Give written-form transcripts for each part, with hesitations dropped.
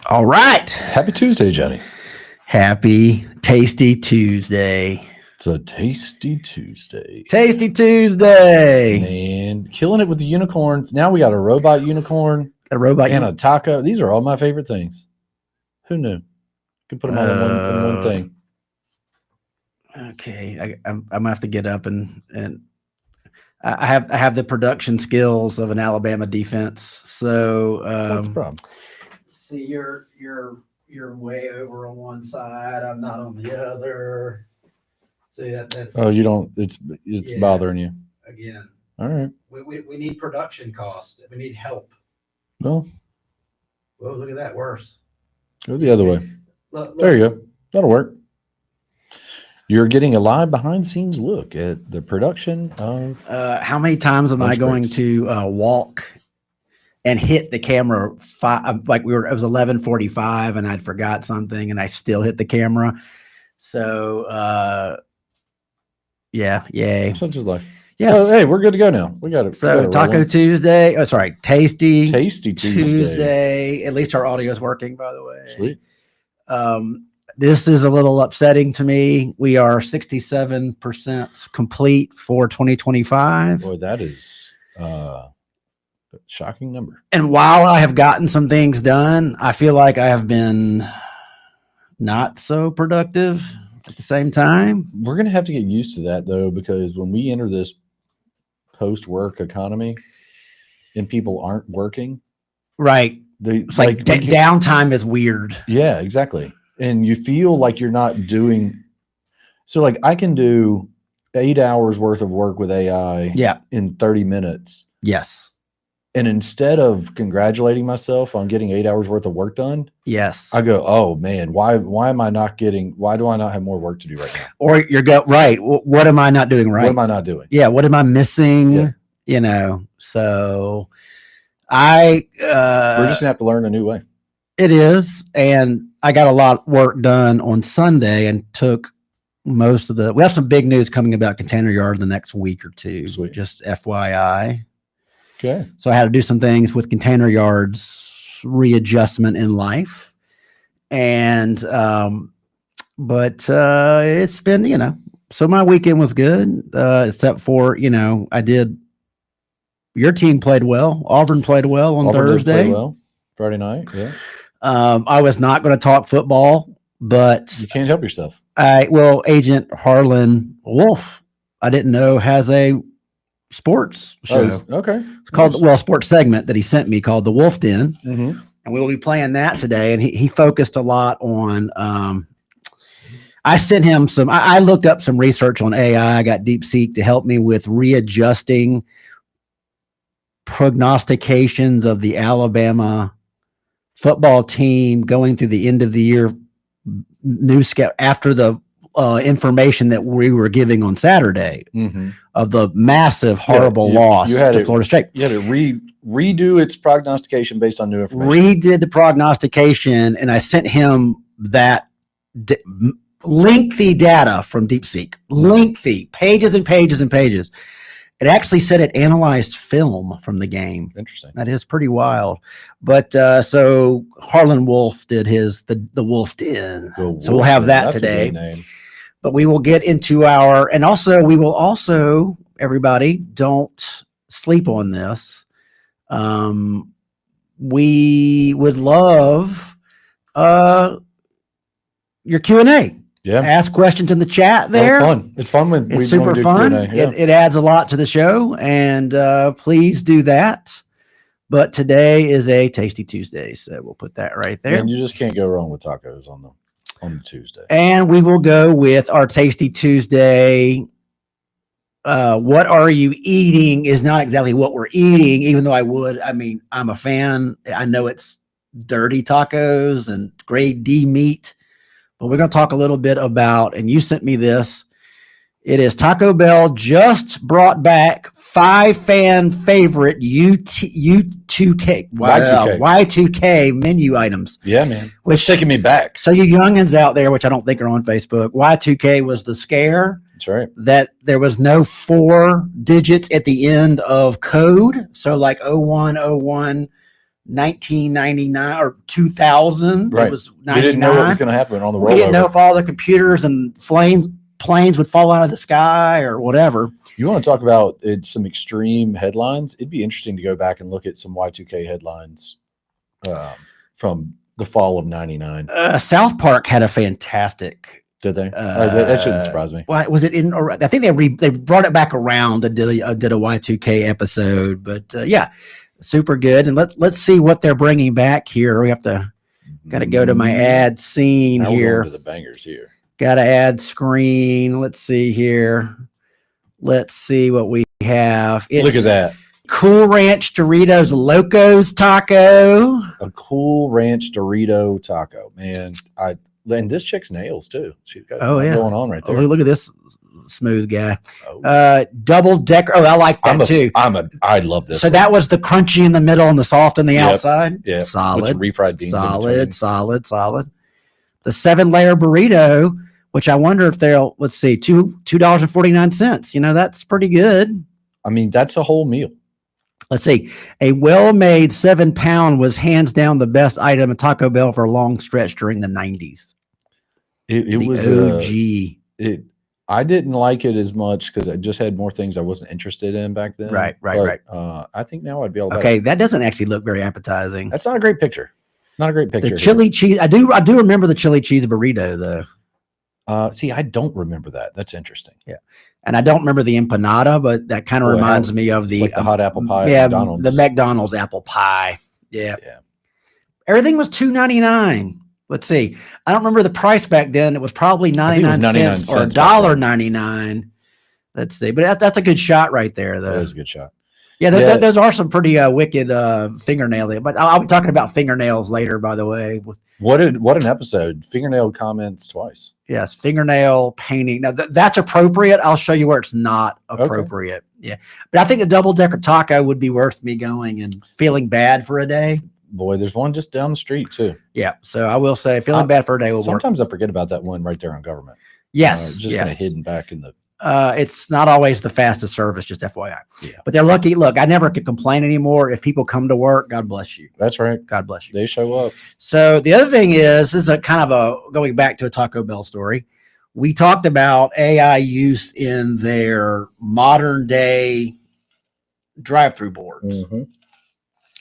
All right. Happy Tuesday, Johnny. Happy Tasty Tuesday. It's a Tasty Tuesday. Tasty Tuesday. Man, killing it with the unicorns. Now we got a robot unicorn, a robot and a taco. These are all my favorite things. Who knew? Could put them all in one thing. Okay, I'm gonna have to get up and I have the production skills of an Alabama defense. So What's the problem? See, you're way over on one side. I'm not on the other. See that's. Oh, you don't. It's bothering you again. All right. We need production costs. We need help. Well, look at that. Worse. Go the other way. Look. There you go. That'll work. You're getting a live behind-the-scenes look at the production of. How many times am I going to walk and hit the camera? It was 11:45, and I'd forgot something, and I still hit the camera. So, yeah, yay! Such is life. Yes. Oh, hey, we're good to go now. We got it. So Taco Tuesday. Oh, sorry, Tasty Tuesday. At least our audio is working, by the way. Sweet. This is a little upsetting to me. We are 67% complete for 2025. Boy, that is a shocking number. And while I have gotten some things done, I feel like I have been not so productive at the same time. We're going to have to get used to that, though, because when we enter this post-work economy and people aren't working. Right. It's like downtime is weird. Yeah, exactly. And you feel like you're not doing. So like I can do 8 hours worth of work with AI in 30 minutes. Yes. And instead of congratulating myself on getting 8 hours worth of work done, yes, I go, oh man, why do I not have more work to do right now? Or right. What am I not doing right? What am I not doing? Yeah. What am I missing? Yeah. So we're just gonna have to learn a new way. It is. And I got a lot of work done on Sunday and took most of we have some big news coming about Container Yard in the next week or two. Sweet. Just FYI. Okay. So I had to do some things with Container Yard's readjustment in life. And, but it's been, so my weekend was good, except for, your team played well. Auburn played well on Thursday. Played well. Friday night. Yeah. I was not going to talk football, but you can't help yourself. Agent Harlan Wolf, I didn't know, has a sports show. Okay. It's called sports segment that he sent me called the Wolf Den. Mm-hmm. And we will be playing that today. And he focused a lot on, I sent him I looked up some research on AI. I got DeepSeek to help me with readjusting prognostications of the Alabama football team going through the end of the year news after the information that we were giving on Saturday of the massive, horrible loss to Florida State. You had to redo its prognostication based on new information. Redid the prognostication, and I sent him that lengthy data from DeepSeek. Lengthy, pages and pages and pages. It actually said it analyzed film from the game. Interesting. That is pretty wild. But so Harlan Wolf did the Wolf Den. So we'll have that today. A good name. But we will get into everybody, don't sleep on this. We would love your Q&A. Yeah. Ask questions in the chat there. Fun. It's fun when it's super fun. Yeah. It adds a lot to the show, and please do that. But today is a Tasty Tuesday, so we'll put that right there. And you just can't go wrong with tacos on the Tuesday. And we will go with our Tasty Tuesday what are you eating is not exactly what we're eating, even though I'm a fan. I know it's dirty tacos and grade D meat, but we're going to talk a little bit about, and you sent me this. It is Taco Bell just brought back 5 fan favorite Y2K Y2K menu items. Yeah, man. It's taking me back. So you youngins out there, which I don't think are on Facebook, Y2K was the scare. That's right. That there was no 4 digits at the end of code. So like 0101 1999 or 2000. Right. It was 99. We didn't know what was going to happen on the rollover. We didn't know if all the computers and planes would fall out of the sky or whatever. You want to talk about some extreme headlines? It'd be interesting to go back and look at some Y2K headlines from the fall of '99. South Park had a fantastic. Did they? That shouldn't surprise me. Why was it in? I think they brought it back around and did a Y2K episode. But yeah, super good. And let's see what they're bringing back here. We got to go to my ad scene now here. We're going to the bangers here. Got to add screen. Let's see here. Let's see what we have. Look at that. Cool Ranch Doritos Locos Taco. A Cool Ranch Dorito taco. Man, and this chick's nails too. She's got going on right there. Oh, look at this smooth guy. Double decker. Oh, I like that too. I love this. So that was the crunchy in the middle and the soft on the outside. Yeah. Solid. With some refried beans. Solid. The 7-layer burrito, which I wonder if they'll, let's see, $2.49. That's pretty good. I mean, that's a whole meal. Let's see. A well-made 7-pound was hands down the best item at Taco Bell for a long stretch during the 90s. It was OG. I didn't like it as much because I just had more things I wasn't interested in back then. Right. I think now I'd be able to. Okay, that doesn't actually look very appetizing. That's not a great picture. Not a great picture. The chili cheese. I do remember the chili cheese burrito though. See, I don't remember that. That's interesting. Yeah. And I don't remember the empanada, but that kind of reminds me of the hot apple pie. Yeah, at McDonald's. the McDonald's apple pie. Yeah. Yeah. Everything was $2.99. Let's see. I don't remember the price back then. It was probably 99 cents or $1.99. Let's see. But that's a good shot right there, though. That is a good shot. Yeah, those are some pretty wicked fingernail. But I'll be talking about fingernails later, by the way. What an episode. Fingernail comments twice. Yes, fingernail painting. Now, that's appropriate. I'll show you where it's not appropriate. Okay. Yeah. But I think a double-decker taco would be worth me going and feeling bad for a day. Boy, there's one just down the street, too. Yeah, so I will say feeling bad for a day will work. Sometimes I forget about that one right there on Government. Yes. Just kind of hidden back in the... It's not always the fastest service, just FYI. Yeah. But they're lucky. Look, I never could complain anymore. If people come to work, God bless you. That's right. God bless you. They show up. So the other thing is, this is a kind of a going back to a Taco Bell story. We talked about AI use in their modern day drive-through boards,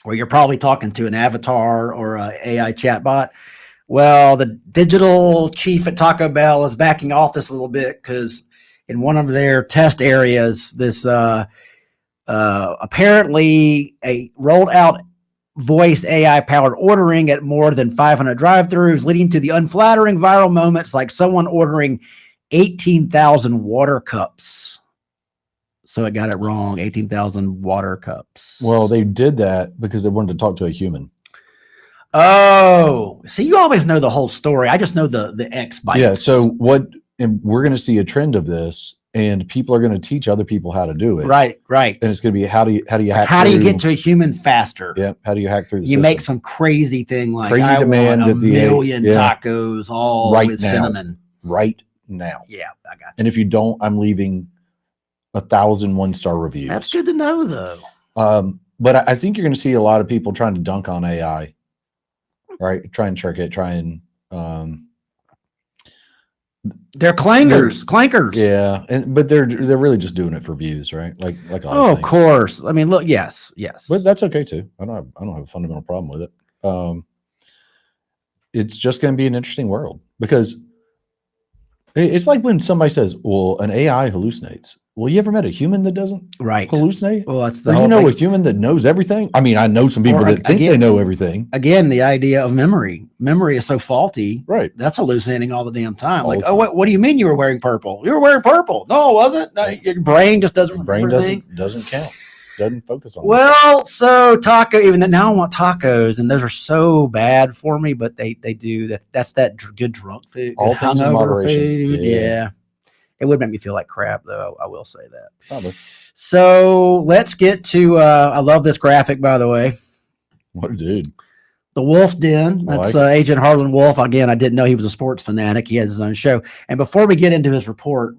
where you're probably talking to an avatar or an AI chatbot. Well, the digital chief at Taco Bell is backing off this a little bit because in one of their test areas, this apparently a rolled out voice AI powered ordering at more than 500 drive-thrus, leading to the unflattering viral moments like someone ordering 18,000 water cups. So it got it wrong, 18,000 water cups. Well, they did that because they wanted to talk to a human. Oh, see, you always know the whole story. I just know the X bites. Yeah, so and we're going to see a trend of this, and people are going to teach other people how to do it. Right. And it's going to be how do you hack? How do you get to a human faster? Yeah. How do you hack through the system? You make some crazy thing like crazy I demand want at the million tacos all right with now. cinnamon. Right now. Yeah, I got you. And if you don't, I'm leaving 1,000 1-star reviews. That's good to know, though. But I think you're going to see a lot of people trying to dunk on AI, right? Try and trick it. Try and they're clankers. Yeah, but they're really just doing it for views, right? Like oh, of course. I mean, look, yes, but that's okay too. I don't have a fundamental problem with it. It's just going to be an interesting world because It's like when somebody says, well, an AI hallucinates. Well, you ever met a human that doesn't hallucinate? Well, that's the or whole you know thing. a human that knows everything? I mean, I know some people that think they know everything. Again, the idea of memory. Memory is so faulty. Right. That's hallucinating all the damn time. All like, oh, what do you mean you were wearing purple? You were wearing purple. No, it wasn't. No, your brain just doesn't remember things. Doesn't count. Doesn't focus on Well, so taco, even then now I want tacos, and those are so bad for me, but they do that's that good drunk food. All things in moderation. Food. Yeah. It would make me feel like crap, though. I will say that. Probably. So let's get to. I love this graphic, by the way. What a dude! The Wolf Den. That's Agent Harlan Wolf. Again, I didn't know he was a sports fanatic. He has his own show. And before we get into his report,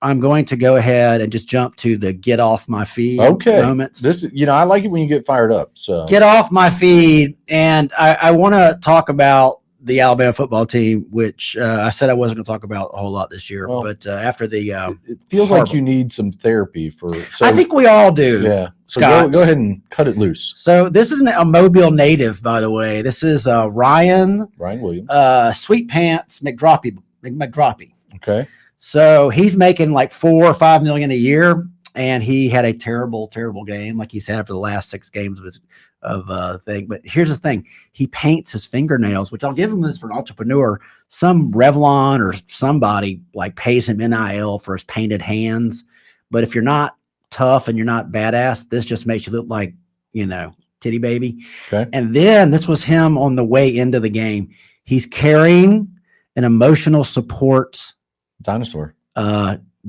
I'm going to go ahead and just jump to the get off my feed moments. This, I like it when you get fired up. So get off my feed, and I want to talk about the Alabama football team, which I said I wasn't going to talk about a whole lot this year, but after the it feels like you need some therapy for. So, I think we all do. Yeah. So go ahead and cut it loose. So this is a Mobile native, by the way. This is Ryan Williams, Sweet Pants McDroppy. Okay. So he's making like $4 or $5 million a year, and he had a terrible game, like he's had for the last 6 games of thing. But here's the thing: he paints his fingernails, which I'll give him this for an entrepreneur. Some Revlon or somebody like pays him NIL for his painted hands. But if you're not tough and you're not badass, this just makes you look like, titty baby. Okay. And then this was him on the way into the game. He's carrying an emotional support dinosaur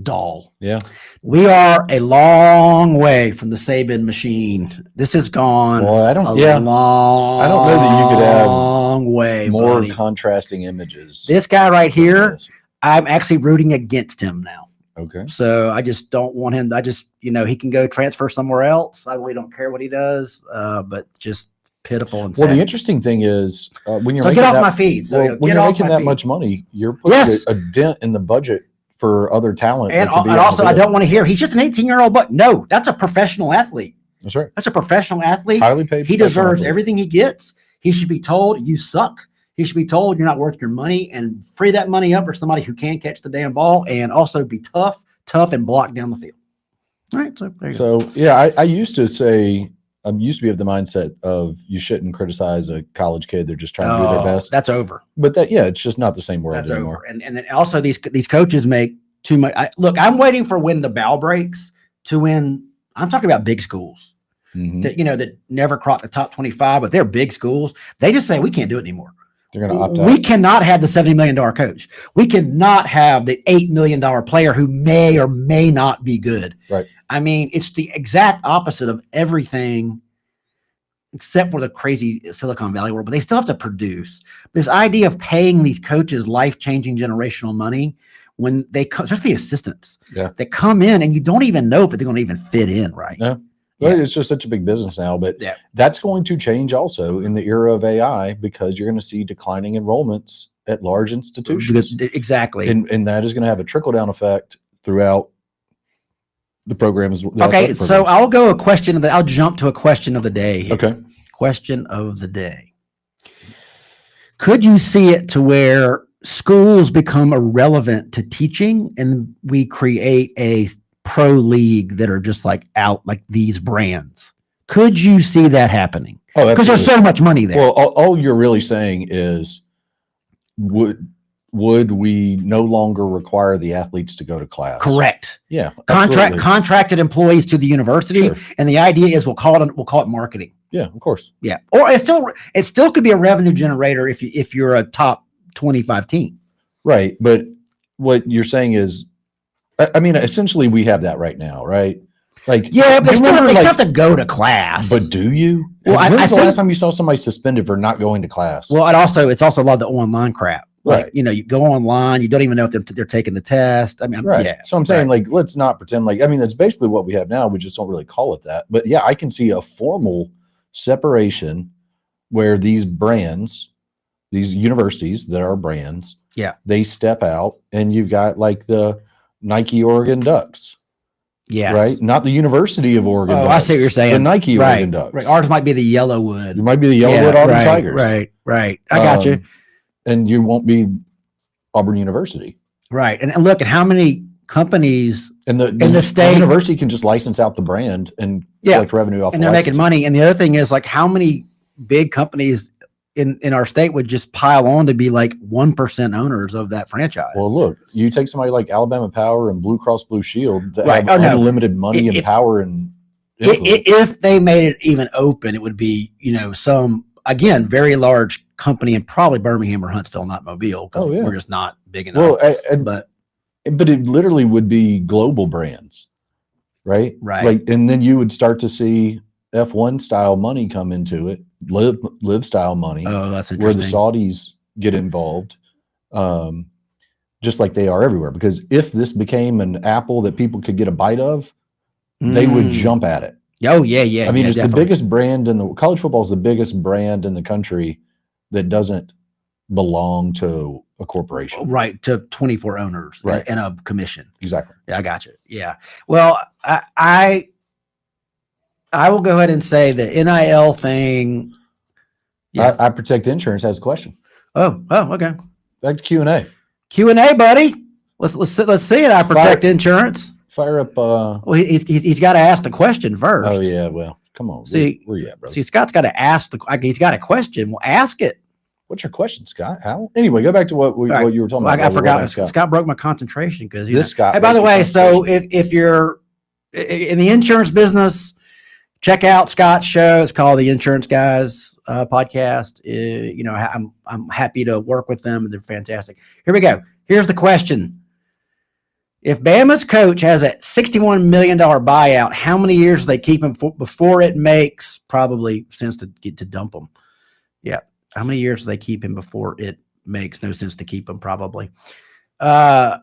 doll. Yeah. We are a long way from the Saban machine. This has gone I don't know that you could have long way more buddy. contrasting images. This guy right here, I'm actually rooting against him now. Okay. So I just don't want him. I just, he can go transfer somewhere else. I really don't care what he does, but just pitiful and sad. Well, the interesting thing is when you're get off my feed. So when you're making that much money, you're putting a dent in the budget for other talent. And also, I don't want to hear he's just an 18-year-old, but no, that's a professional athlete. That's right. That's a professional athlete. Highly paid. He deserves everything he gets. He should be told you suck. He should be told you're not worth your money, and free that money up for somebody who can catch the damn ball and also be tough and block down the field. All right. So there you go. Yeah, I used to say, I used to be of the mindset of you shouldn't criticize a college kid. They're just trying to do their best. That's over. But it's just not the same world anymore. Over. And also these coaches make too much. Look, I'm waiting for when the bow breaks to win. I'm talking about big schools that, that never crossed the top 25, but they're big schools. They just say, we can't do it anymore. They're going to opt out. We cannot have the $70 million coach. We cannot have the $8 million player who may or may not be good. Right. I mean, it's the exact opposite of everything except for the crazy Silicon Valley world, but they still have to produce. This idea of paying these coaches life-changing generational money when they come, especially assistants, that come in and you don't even know if they're going to even fit in, right? Yeah. Well, it's just such a big business now, but that's going to change also in the era of AI because you're going to see declining enrollments at large institutions. Exactly. And that is going to have a trickle-down effect throughout the programs. Okay, so I'll jump to a question of the day here. Okay. Question of the day. Could you see it to where schools become irrelevant to teaching and we create a pro league that are just like these brands? Could you see that happening? Oh, because there's so much money there. Well, all you're really saying is would we no longer require the athletes to go to class? Correct. Yeah. Contracted employees to the university. Sure. And the idea is we'll call it marketing. Yeah, of course. Yeah. Or it still could be a revenue generator if you're a top 25 team. Right. But what you're saying is, I mean, essentially we have that right now, right? Like, yeah, but they still have to go to class. But do you? Well, when's the last time you saw somebody suspended for not going to class? Well, it's also a lot of the online crap. Like, you go online, you don't even know if they're taking the test. I mean, So I'm saying, like, let's not pretend like, I mean, that's basically what we have now. We just don't really call it that. But yeah, I can see a formal separation where these brands, these universities that are brands, they step out and you've got like the Nike Oregon Ducks. Yes. Right? Not the University of Oregon Ducks. I see what you're saying. The Nike Oregon Ducks. Right. Ours might be the Yellowwood. You might be the Yellowwood Auburn Tigers. Right. I got you. And you won't be Auburn University. Right. And look at how many companies And the state- university can just license out the brand and collect revenue off and the they're making licensing. money. And the other thing is like how many big companies in our state would just pile on to be like 1% owners of that franchise. Well, look, you take somebody like Alabama Power and Blue Cross Blue Shield that Right. have Oh, no. unlimited money and power and influence. If they made it even open, it would be, some, again, very large company in probably Birmingham or Huntsville, not Mobile, because we're just not big enough. Well, but it literally would be global brands, right? Right. Like, and then you would start to see F1 style money come into it, live style money, Oh, that's where the interesting. Saudis get involved, just like they are everywhere. Because if this became an apple that people could get a bite of, they would jump at it. Oh, yeah. I mean, it's definitely. the biggest brand college football is the biggest brand in the country that doesn't belong to a corporation. Right. To 24 owners Right. and a commission. Exactly. Yeah, I got you. Yeah. Well, I will go ahead and say the NIL thing. Yeah. I Protect Insurance has a question. Oh, okay. Back to Q&A. Q&A, buddy. Let's see it. I Protect Insurance. Fire up. Well, he's got to ask the question first. Oh yeah. Well, come on. See, where you at, brother? See, Scott's got to ask he's got a question. Well, ask it. What's your question, Scott? How? Anyway, go back to what you were talking about. I forgot. Scott broke my concentration because Scott. Hey, by the way, so if you're in the insurance business, check out Scott's show. It's called the Insurance Guys podcast. I'm happy to work with them. They're fantastic. Here we go. Here's the question. If Bama's coach has a $61 million buyout, how many years do they keep him before it makes probably sense to dump him? Yeah. How many years do they keep him before it makes no sense to keep him? Probably. I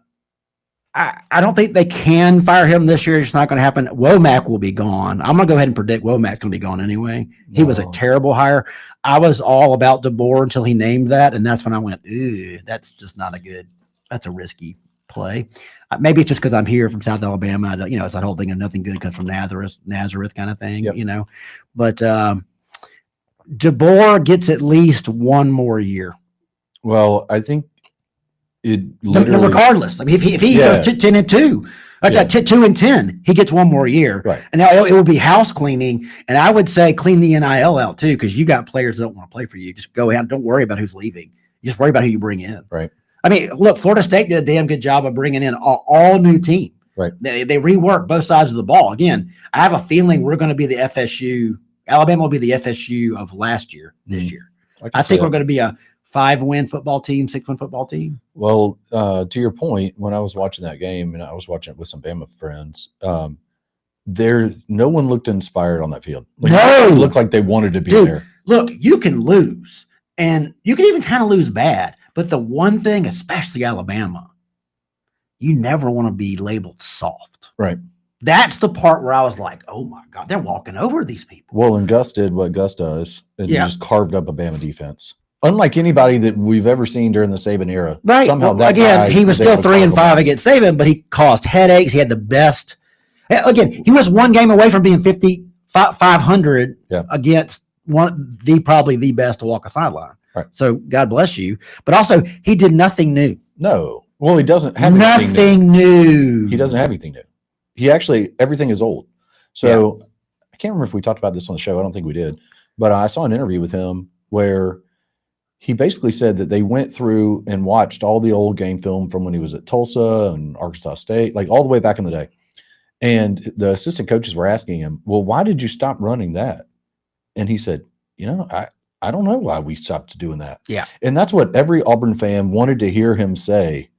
don't think they can fire him this year. It's not going to happen. Womack will be gone. I'm going to go ahead and predict Womack's going to be gone anyway. He was a terrible hire. I was all about DeBoer until he named that, and that's when I went, "Ew, that's just not that's a risky play." Maybe it's just because I'm here from South Alabama. It's that whole thing of nothing good comes from Nazareth kind of thing, Yep. But DeBoer gets at least one more year. Well, I think it literally. Regardless, I mean, if he goes 10-2, 2-10, he gets one more year. Right. And now it will be house cleaning, and I would say clean the NIL out too, because you got players that don't want to play for you. Just go out. Don't worry about who's leaving. You just worry about who you bring in. Right. I mean, look, Florida State did a damn good job of bringing in all new team. Right. They rework both sides of the ball. Again, I have a feeling we're going to be the FSU. Alabama will be the FSU of last year, this year. I think we're going to be a 5-win football team, 6-win football team. Well, to your point, when I was watching that game, and I was watching it with some Bama friends, no one looked inspired on that field. It looked like they wanted to be there. Look, you can lose, and you can even kind of lose bad. But the one thing, especially Alabama, you never want to be labeled soft. Right. That's the part where I was like, oh, my God, they're walking over these people. Well, and Gus did what Gus does and just carved up a Bama defense. Unlike anybody that we've ever seen during the Saban era. Right. Somehow he was still 3-5 against Saban, but he caused headaches. He had the best. Again, he was one game away from being 500 against probably the best to walk a sideline. Right. So God bless you. But also, he did nothing new. No. Well, he doesn't have anything new. He doesn't have anything new. Everything is old. So I can't remember if we talked about this on the show. I don't think we did. But I saw an interview with him where he basically said that they went through and watched all the old game film from when he was at Tulsa and Arkansas State, like all the way back in the day. And the assistant coaches were asking him, well, why did you stop running that? And he said, I don't know why we stopped doing that. Yeah. And that's what every Auburn fan wanted to hear him say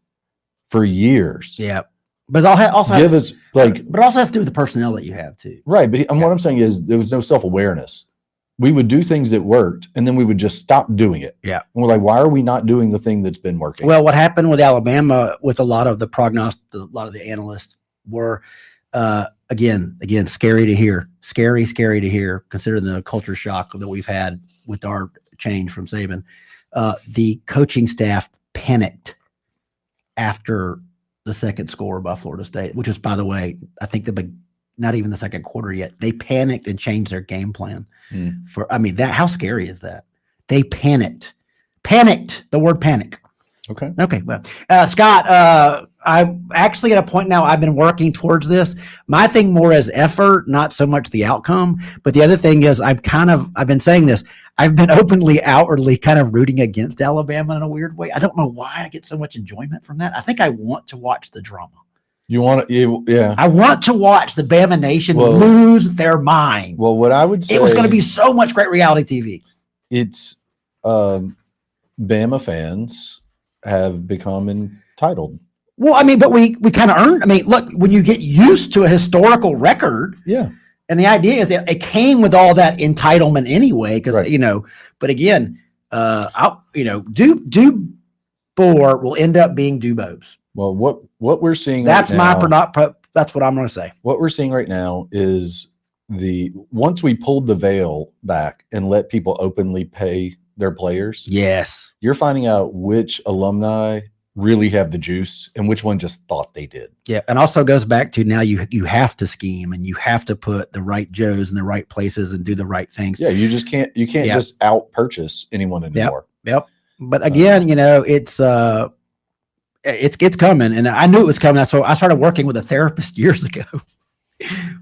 for years. Yeah. But also give us but it also has to do with the personnel that you have too. Right. But what I'm saying is there was no self-awareness. We would do things that worked and then we would just stop doing it. Yeah. And we're like, why are we not doing the thing that's been working? Well, what happened with Alabama with a lot of the analysts were again, scary to hear. Scary to hear, considering the culture shock that we've had with our change from Saban. The coaching staff panicked after the second score by Florida State, which was, by the way, I think not even the second quarter yet. They panicked and changed their game plan. How scary is that? They panicked. The word panic. Okay. Okay. Well, Scott, I'm actually at a point now I've been working towards this. My thing more is effort, not so much the outcome. But the other thing is I've been saying this. I've been openly, outwardly kind of rooting against Alabama in a weird way. I don't know why I get so much enjoyment from that. I think I want to watch the drama. You want to, yeah. I want to watch the Bama Nation lose their mind. Well, what I would say, it was going to be so much great reality TV. It's Bama fans have become entitled. Well, I mean, but we kind of earned. I mean, look, when you get used to a historical record, yeah. And the idea is that it came with all that entitlement anyway, because right. But again, Dubor will end up being Dubose. Well, what we're seeing that's right now, that's what I'm going to say. What we're seeing right now is once we pulled the veil back and let people openly pay their players. Yes, you're finding out which alumni really have the juice and which one just thought they did. Yeah, and also goes back to now you have to scheme and you have to put the right Joes in the right places and do the right things. Yeah, you can't just out purchase anyone anymore. Yep. But again, it's coming, and I knew it was coming. So I started working with a therapist years ago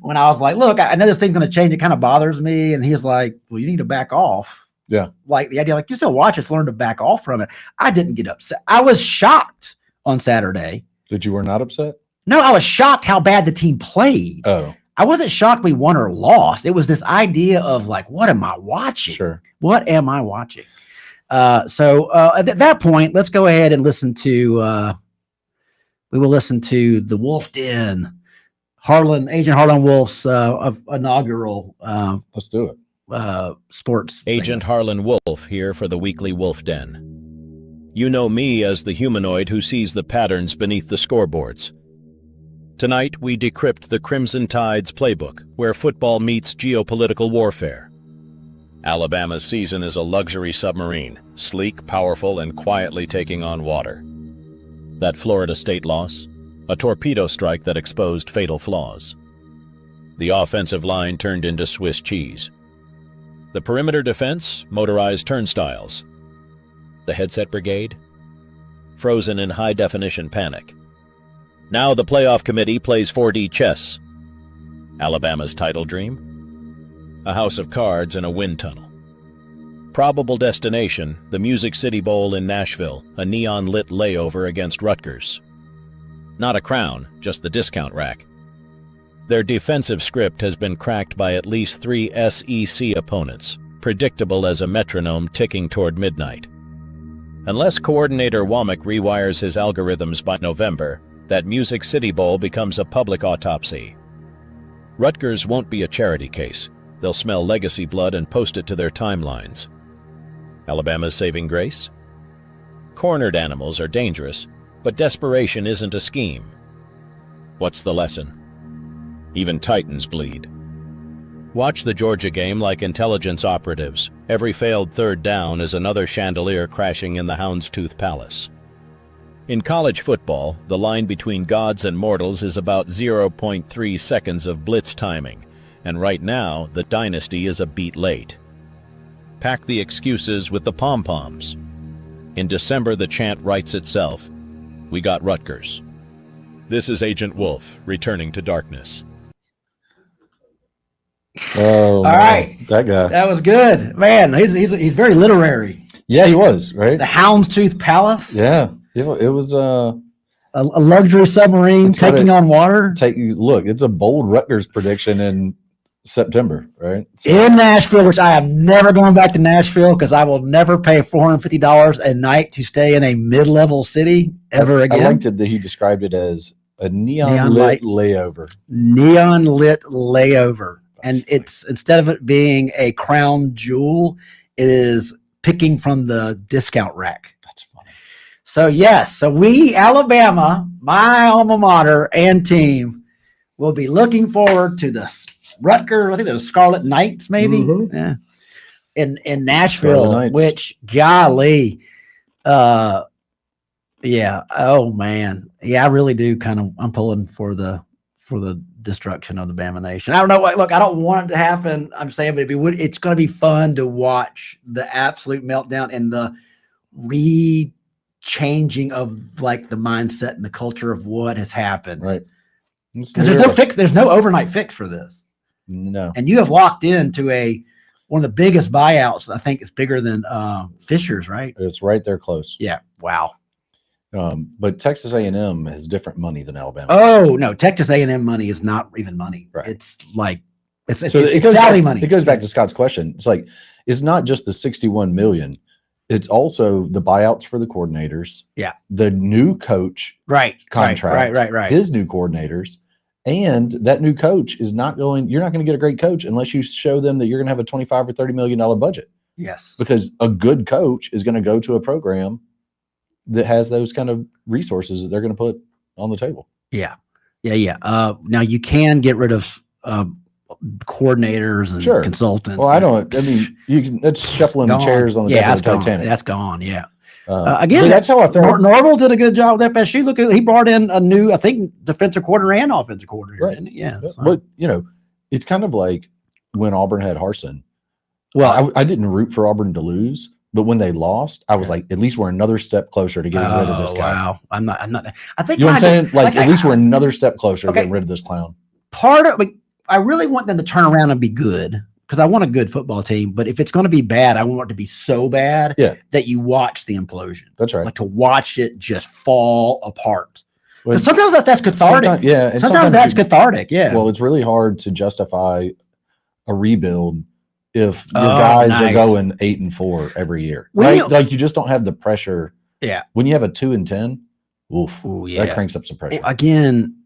when I was like, look, I know this thing's going to change. It kind of bothers me. And he was like, well, you need to back off. Yeah. Like the idea, like you still watch it, learn to back off from it. I didn't get upset. I was shocked on Saturday. That you were not upset? No, I was shocked how bad the team played. Oh. I wasn't shocked we won or lost. It was this idea of like, what am I watching? Sure. What am I watching? So at that point, let's go ahead and listen to, we will listen to the Wolf Den, Agent Harlan Wolf's inaugural. Let's do it. Sports. Agent Harlan Wolf here for the weekly Wolf Den. You know me as the humanoid who sees the patterns beneath the scoreboards. Tonight, we decrypt the Crimson Tide's playbook, where football meets geopolitical warfare. Alabama's season is a luxury submarine, sleek, powerful, and quietly taking on water. That Florida State loss, a torpedo strike that exposed fatal flaws. The offensive line turned into Swiss cheese. The perimeter defense, motorized turnstiles. The headset brigade, frozen in high-definition panic. Now the playoff committee plays 4D chess. Alabama's title dream? A house of cards in a wind tunnel. Probable destination, the Music City Bowl in Nashville, a neon-lit layover against Rutgers. Not a crown, just the discount rack. Their defensive script has been cracked by at least 3 SEC opponents, predictable as a metronome ticking toward midnight. Unless coordinator Womack rewires his algorithms by November, that Music City Bowl becomes a public autopsy. Rutgers won't be a charity case. They'll smell legacy blood and post it to their timelines. Alabama's saving grace? Cornered animals are dangerous, but desperation isn't a scheme. What's the lesson? Even titans bleed. Watch the Georgia game like intelligence operatives. Every failed third down is another chandelier crashing in the Houndstooth Palace. In college football, the line between gods and mortals is about 0.3 seconds of blitz timing, and right now, the dynasty is a beat late. Pack the excuses with the pom-poms. In December, the chant writes itself. We got Rutgers. This is Agent Wolf, returning to darkness. Oh, all right. That guy. That was good. Man, he's very literary. Yeah, he was, right? The Houndstooth Palace. Yeah. It was a luxury submarine taking on water. Look, it's a bold Rutgers prediction in September, right? So, in Nashville, which I am never going back to Nashville because I will never pay $450 a night to stay in a mid-level city ever again. I liked it that he described it as a neon lit layover. Neon lit layover. And it's, instead of it being a crown jewel, it is picking from the discount rack. That's funny. So yes, so we, Alabama, my alma mater and team, will be looking forward to the Rutgers, I think they're Scarlet Knights, maybe. Mm-hmm. Yeah. In Nashville, which golly, yeah. Oh man. Yeah, I really do I'm pulling for the destruction of the Bama Nation. I don't know. Look, I don't want it to happen. I'm saying, but it's going to be fun to watch the absolute meltdown and the changing of like the mindset and the culture of what has happened. Right. Because there's no fix. There's no overnight fix for this. No. And you have locked into one of the biggest buyouts. I think it's bigger than Fisher's, right? It's right there close. Yeah. Wow. But Texas A&M has different money than Alabama. Oh no, Texas A&M money is not even money. Right. It's like it's goes salary back, money. It goes back to Scott's question. It's like it's not just the 61 million. It's also the buyouts for the coordinators. Yeah. The new coach contract. Right. His new coordinators. And that new coach is not going, you're not going to get a great coach unless you show them that you're going to have a $25 or $30 million budget. Yes. Because a good coach is going to go to a program that has those kind of resources that they're going to put on the table. Yeah. Now you can get rid of coordinators and consultants. Well, you can, that's shuffling chairs on the deck of the Titanic. That's gone. Yeah. Again, that's how I felt. Norvell did a good job with FSU. Look, he brought in a new, I think, defensive coordinator and offensive coordinator. Right. Didn't he? Yeah. So. But it's kind of like when Auburn had Harsin. Well, I didn't root for Auburn to lose, but when they lost, I was like, at least we're another step closer to getting rid of this guy. Wow. I'm not. I think you know what I'm saying. Like at least we're another step closer to getting rid of this clown. I really want them to turn around and be good. Because I want a good football team, but if it's going to be bad, I want it to be so bad that you watch the implosion. That's right. Like to watch it just fall apart. Because sometimes that's cathartic. Sometimes that's cathartic. Yeah. Well, it's really hard to justify a rebuild if your guys are going 8-4 every year. Right? Like you just don't have the pressure. Yeah. When you have a 2-10, that cranks up some pressure. Well, again,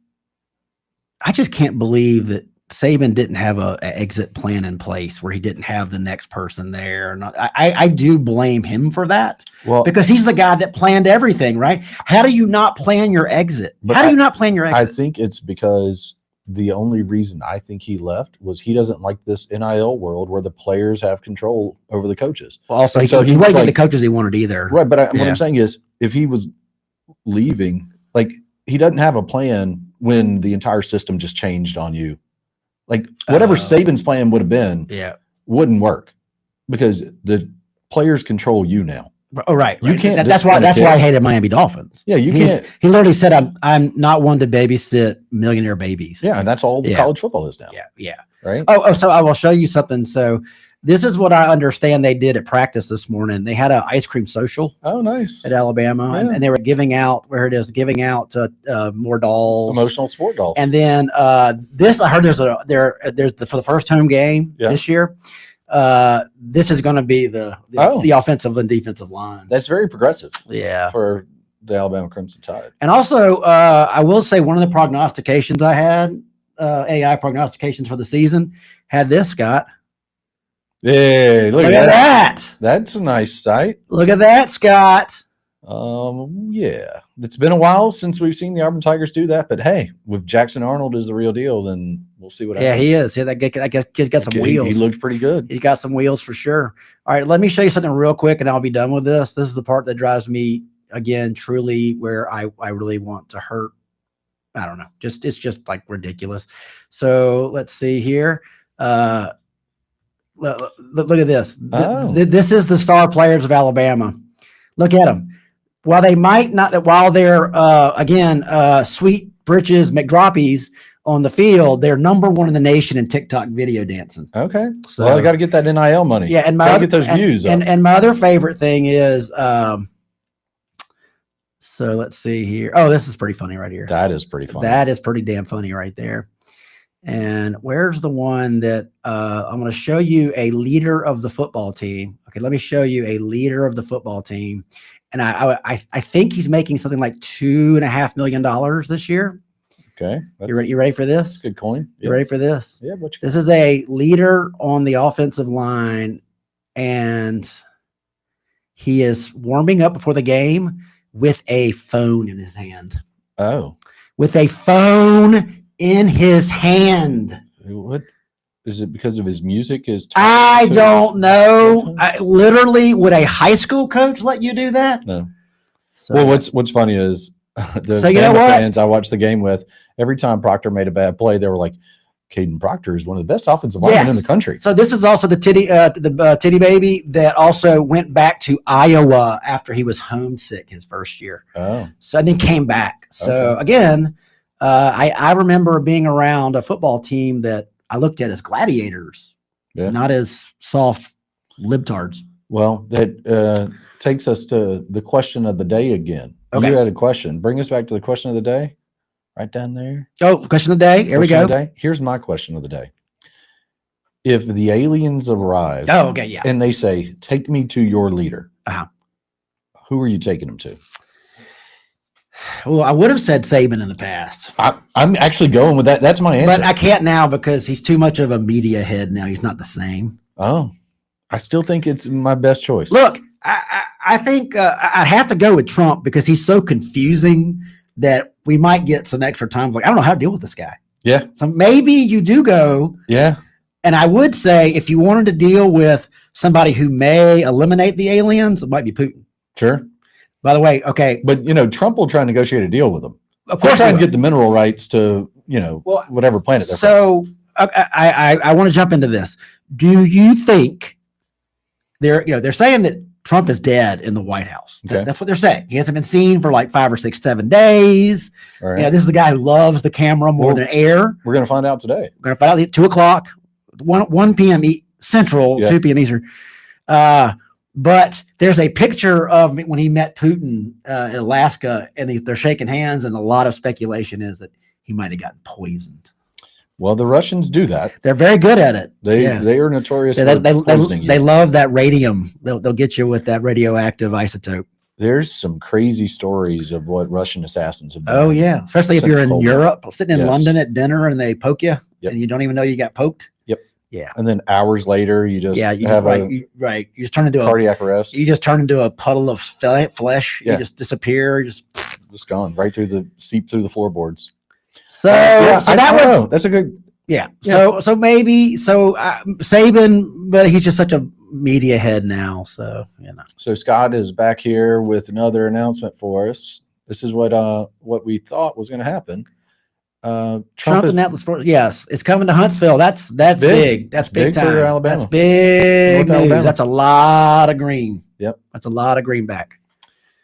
I just can't believe that Saban didn't have an exit plan in place where he didn't have the next person there. I do blame him for that. Well, because he's the guy that planned everything, right? How do you not plan your exit? How do you not plan your exit? I think it's because the only reason I think he left was he doesn't like this NIL world where the players have control over the coaches. Well, also, he wasn't getting the coaches he wanted either. Right, but what I'm saying is if he was leaving, like he doesn't have a plan when the entire system just changed on you. Like whatever Saban's plan would have been, wouldn't work because the players control you now. Oh, right. You can't. That's why I hated Miami Dolphins. Yeah, you can't. He literally said, "I'm not one to babysit millionaire babies." Yeah, and that's all college football is now. Yeah. Right. So I will show you something. So this is what I understand they did at practice this morning. They had an ice cream social. Oh, nice. At Alabama, and they were giving out more dolls, emotional sport dolls. And then this, I heard there's for the first home game this year. This is going to be the offensive and defensive line. That's very progressive. Yeah, for the Alabama Crimson Tide. And also, I will say one of the prognostications I had, AI prognostications for the season, had this, Scott. Hey, look at that. That's a nice sight. Look at that, Scott. Yeah. It's been a while since we've seen the Auburn Tigers do that, but hey, with Jackson Arnold is the real deal, then we'll see what happens. Yeah, he is. Yeah, that kid's got some wheels. He looked pretty good. He got some wheels for sure. All right, let me show you something real quick, and I'll be done with this. This is the part that drives me, again, truly where I really want to hurt. I don't know. It's just like ridiculous. So let's see here. Look at this. This is the star players of Alabama. Look at them. While they might not, while they're sweet britches McDroppies on the field, they're number one in the nation in TikTok video dancing. Okay, so I got to get that NIL money. Yeah, and get those views. And my other favorite thing is, so let's see here. Oh, this is pretty funny right here. That is pretty funny. That is pretty damn funny right there. And where's the one that I'm going to show you a leader of the football team. Okay, let me show you a leader of the football team. And I think he's making something like $2.5 million this year. Okay. You ready for this? Good coin. You ready for this? Yeah. This is a leader on the offensive line, and he is warming up before the game with a phone in his hand. Oh. With a phone in his hand. What is it? Because of his music? I don't know. Literally, would a high school coach let you do that? No. So, well, what's funny is the fans I watched the game with, every time Proctor made a bad play, they were like, Caden Proctor is one of the best offensive linemen in the country. So this is also the titty baby that also went back to Iowa after he was homesick his first year. Oh, So and then came back. So again, I remember being around a football team that I looked at as gladiators, not as soft libtards. Well, that takes us to the question of the day again. Okay. You had a question. Bring us back to the question of the day. Right down there. Oh, question of the day. Here we go. Here's my question of the day. If the aliens arrive and they say, take me to your leader, who are you taking them to? Well, I would have said Saban in the past. I'm actually going with that. That's my answer. But I can't now because he's too much of a media head now. He's not the same. Oh, I still think it's my best choice. Look, I think I'd have to go with Trump because he's so confusing that we might get some extra time. Like, I don't know how to deal with this guy. Yeah. So maybe you do go. Yeah. And I would say if you wanted to deal with somebody who may eliminate the aliens, it might be Putin. Sure. By the way, okay. But, Trump will try and negotiate a deal with them. Of course, try and get the mineral rights to, whatever planet they're from. So I want to jump into this. Do you think they're saying that Trump is dead in the White House? Okay. That's what they're saying. He hasn't been seen for like 5 or 6, 7 days. All right. This is the guy who loves the camera more than air. We're going to find out today. We're going to find out at 2 o'clock, 1 p.m. Central, 2 p.m. Eastern. But there's a picture of when he met Putin in Alaska, and they're shaking hands, and a lot of speculation is that he might have gotten poisoned. Well, the Russians do that. They're very good at it. They are notorious for poisoning you. They love that radium. They'll get you with that radioactive isotope. There's some crazy stories of what Russian assassins have done. Oh, yeah. Especially if you're in Europe, sitting in London at dinner, and they poke you, and you don't even know you got poked. Yep. Yeah. And then hours later, you just have you just turn into cardiac arrest. You just turn into a puddle of flesh. Yeah. You just disappear. Just gone right through seep through the floorboards. So that's a good. Yeah. So maybe Saban, but he's just such a media head now. So So Scott is back here with another announcement for us. This is what we thought was going to happen. Trump and Atlas Sports. Yes, it's coming to Huntsville. That's big. That's big time. For Alabama. That's big news. Alabama. That's a lot of green. Yep. That's a lot of greenback.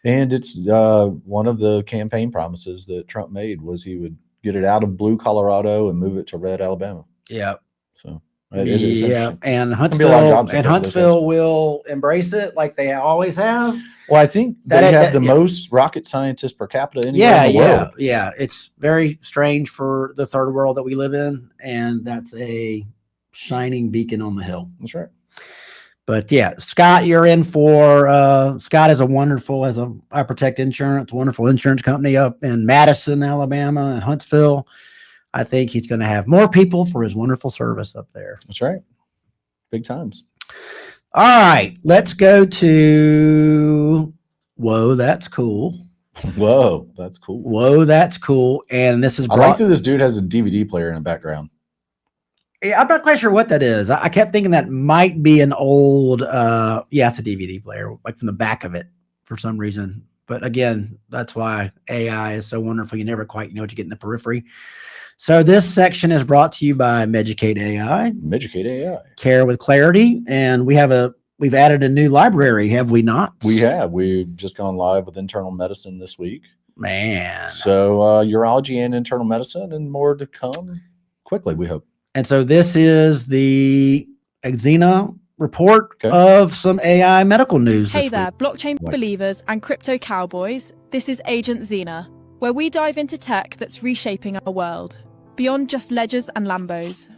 And it's one of the campaign promises that Trump made was he would get it out of blue Colorado and move it to red Alabama. Yeah. So it is interesting. And Huntsville will embrace it like they always have. Well, I think they have the most rocket scientists per capita anywhere in the world. Yeah. It's very strange for the third world that we live in, and that's a shining beacon on the hill. That's right. But yeah, Scott, you're in for Scott is I Protect Insurance, wonderful insurance company up in Madison, Alabama, and Huntsville. I think he's going to have more people for his wonderful service up there. That's right. Big times. All right, let's go to Whoa, That's Cool. Whoa, that's cool. Whoa, That's Cool. And this is I like that this dude has a DVD player in the background. Yeah, I'm not quite sure what that is. I kept thinking that might be an old, it's a DVD player, like from the back of it for some reason. But again, that's why AI is so wonderful. You never quite know what you get in the periphery. So this section is brought to you by Meducate AI. Meducate AI. Care with clarity. And we've added a new library, have we not? We have. We've just gone live with internal medicine this week. Man. So urology and internal medicine and more to come quickly, we hope. And so this is the Xena report of some AI medical news. Hey there, blockchain believers and crypto cowboys. This is Agent Xena, where we dive into tech that's reshaping our world, beyond just ledgers and Lambos.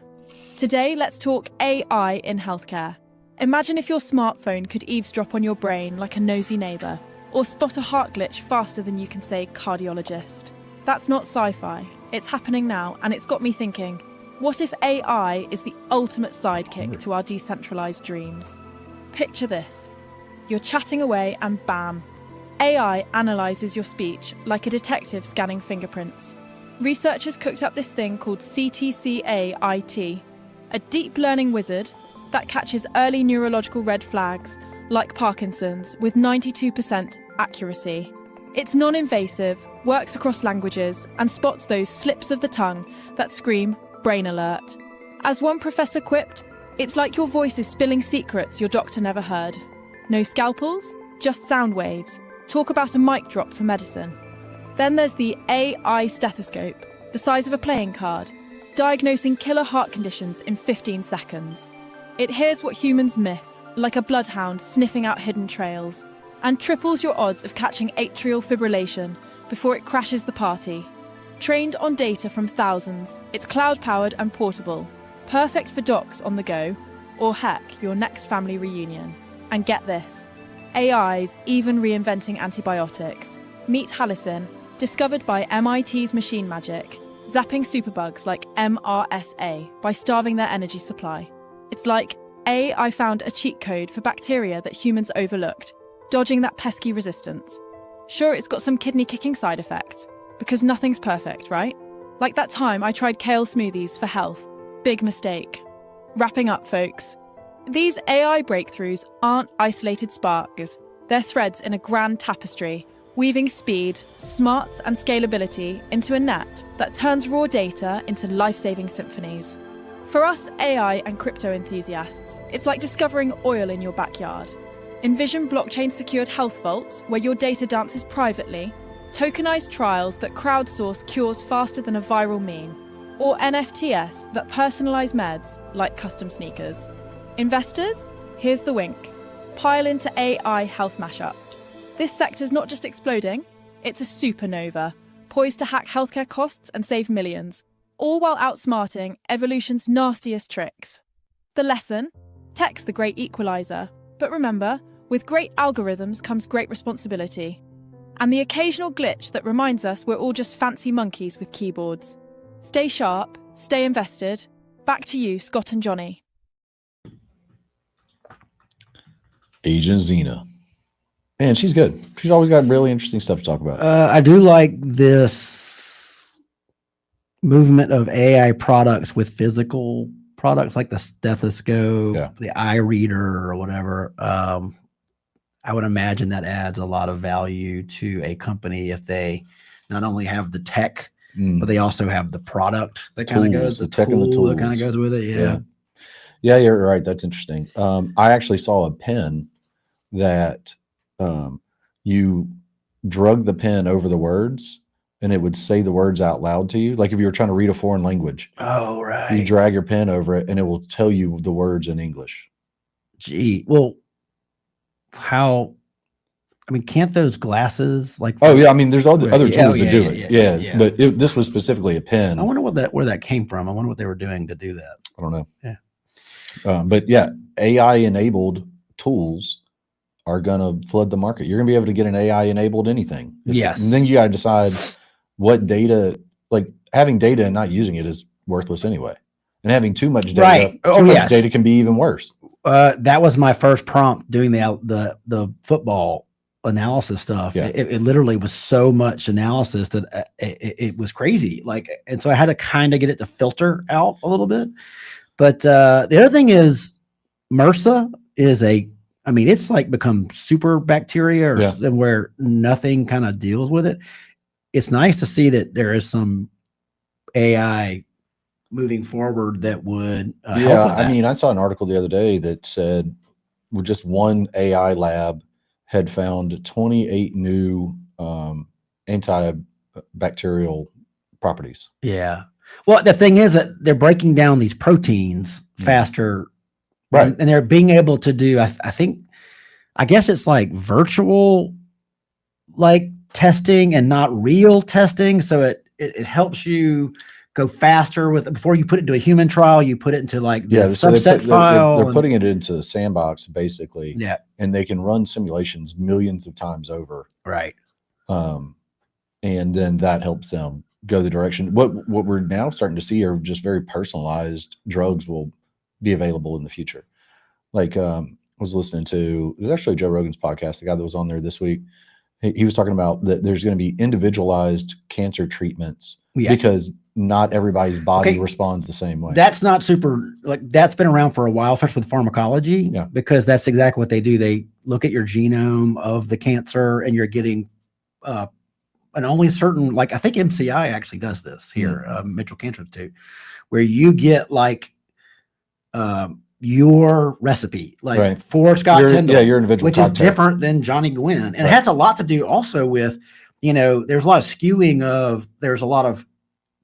Today, let's talk AI in healthcare. Imagine if your smartphone could eavesdrop on your brain like a nosy neighbor, or spot a heart glitch faster than you can say cardiologist. That's not sci-fi. It's happening now, and it's got me thinking, what if AI is the ultimate sidekick to our decentralized dreams? Picture this. You're chatting away and bam, AI analyzes your speech like a detective scanning fingerprints. Researchers cooked up this thing called CTCA-IT, a deep learning wizard that catches early neurological red flags, like Parkinson's, with 92% accuracy. It's non-invasive, works across languages, and spots those slips of the tongue that scream brain alert. As one professor quipped, it's like your voice is spilling secrets your doctor never heard. No scalpels, just sound waves. Talk about a mic drop for medicine. Then there's the AI stethoscope, the size of a playing card, diagnosing killer heart conditions in 15 seconds. It hears what humans miss, like a bloodhound sniffing out hidden trails, and triples your odds of catching atrial fibrillation before it crashes the party. Trained on data from thousands, it's cloud-powered and portable, perfect for docs on the go, or heck, your next family reunion. And get this, AI's even reinventing antibiotics. Meet Halicin, discovered by MIT's Machine Magic, zapping superbugs like MRSA by starving their energy supply. It's like, I found a cheat code for bacteria that humans overlooked, dodging that pesky resistance. Sure, it's got some kidney-kicking side effects, because nothing's perfect, right? Like that time I tried kale smoothies for health. Big mistake. Wrapping up, folks. These AI breakthroughs aren't isolated sparks. They're threads in a grand tapestry, weaving speed, smarts, and scalability into a net that turns raw data into life-saving symphonies. For us AI and crypto enthusiasts, it's like discovering oil in your backyard. Envision blockchain-secured health vaults where your data dances privately, tokenized trials that crowdsource cures faster than a viral meme, or NFTs that personalize meds like custom sneakers. Investors, here's the wink. Pile into AI health mashups. This sector's not just exploding, it's a supernova, poised to hack healthcare costs and save millions, all while outsmarting evolution's nastiest tricks. The lesson? Tech's the great equalizer. But remember, with great algorithms comes great responsibility. And the occasional glitch that reminds us we're all just fancy monkeys with keyboards. Stay sharp, stay invested. Back to you, Scott and Johnny. Agent Xena. Man, she's good. She's always got really interesting stuff to talk about. I do like this movement of AI products with physical products like the stethoscope, the eye reader, or whatever. I would imagine that adds a lot of value to a company if they not only have the tech, but they also have the product that kind of goes, the tech and the tools that kind of goes with it. Yeah, you're right. That's interesting. I actually saw a pen that you drug the pen over the words and it would say the words out loud to you. Like if you were trying to read a foreign language. Oh, right. You drag your pen over it and it will tell you the words in English. Gee, well, can't those glasses like? Oh yeah, I mean, there's other tools that do it. Yeah. But this was specifically a pen. I wonder where that came from. I wonder what they were doing to do that. I don't know. Yeah. But yeah, AI enabled tools are gonna flood the market. You're gonna be able to get an AI enabled anything. Yes. And then you got to decide what data. Like having data and not using it is worthless anyway. And having too much data, right? Too much data can be even worse. That was my first prompt doing the football analysis stuff. Yeah. It literally was so much analysis that it was crazy. And so I had to kind of get it to filter out a little bit. But the other thing is MRSA is it's like become super bacteria and where nothing kind of deals with it. It's nice to see that there is some AI moving forward that would help with that. I mean, I saw an article the other day that said just one AI lab had found 28 new antibacterial properties. Yeah. Well, the thing is that they're breaking down these proteins faster. Right. And they're being able to do, I guess it's like virtual testing and not real testing. So it helps you go faster before you put it into a human trial, you put it into subset file. They're putting it into the sandbox basically. Yeah. And they can run simulations millions of times over. Right. And then that helps them go the direction. What we're now starting to see are just very personalized drugs will be available in the future. Like I was listening to, there's actually Joe Rogan's podcast, the guy that was on there this week. He was talking about that there's going to be individualized cancer treatments because not everybody's body responds the same way. That's not that's been around for a while, especially with pharmacology, because that's exactly what they do. They look at your genome of the cancer and you're getting and only certain, I think MCI actually does this here, Mitchell Cancer Institute, where you get your recipe, like Right. for Scott Tyndall, Your individual which is cocktail. different than Johnny Gwynn. And it Right. has a lot to do also with, there's a lot of skewing there's a lot of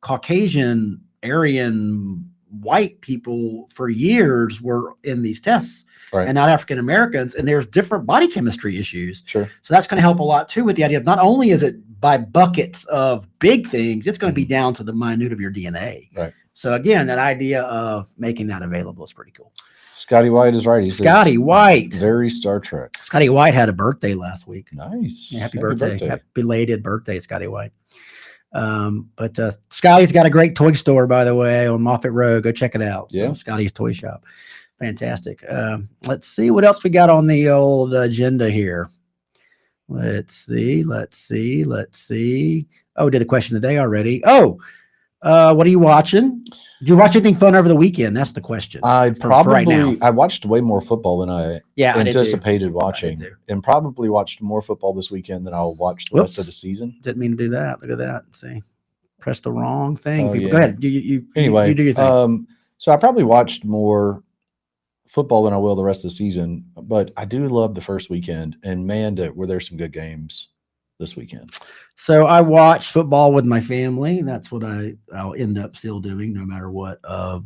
Caucasian, Aryan, white people for years were in these tests Right. and not African Americans. And there's different body chemistry issues. Sure. So that's going to help a lot too with the idea of not only is it by buckets of big things, it's going to be down to the minute of your DNA. Right. So again, that idea of making that available is pretty cool. Scotty White is right. He says Scotty White. Very Star Trek. Scotty White had a birthday last week. Nice. Yeah, happy birthday. Happy belated birthday, Scotty White. But Scotty's got a great toy store, by the way, on Moffett Road. Go check it out. So, yeah. Scotty's Toy Shop. Fantastic. Let's see what else we got on the old agenda here. Let's see. Oh, did the question of the day already. Oh, what are you watching? Did you watch anything fun over the weekend? That's the question. I right now. I watched way more football than I anticipated watching, and probably watched more football this weekend than I'll watch the rest of the season. Didn't mean to do that. Look at that. See, press the wrong thing. Oh, People, yeah. go ahead. You Anyway, do your thing. So I probably watched more football than I will the rest of the season, but I do love the first weekend, and man, were there some good games this weekend. So I watched football with my family. That's what I'll end up still doing, no matter what. I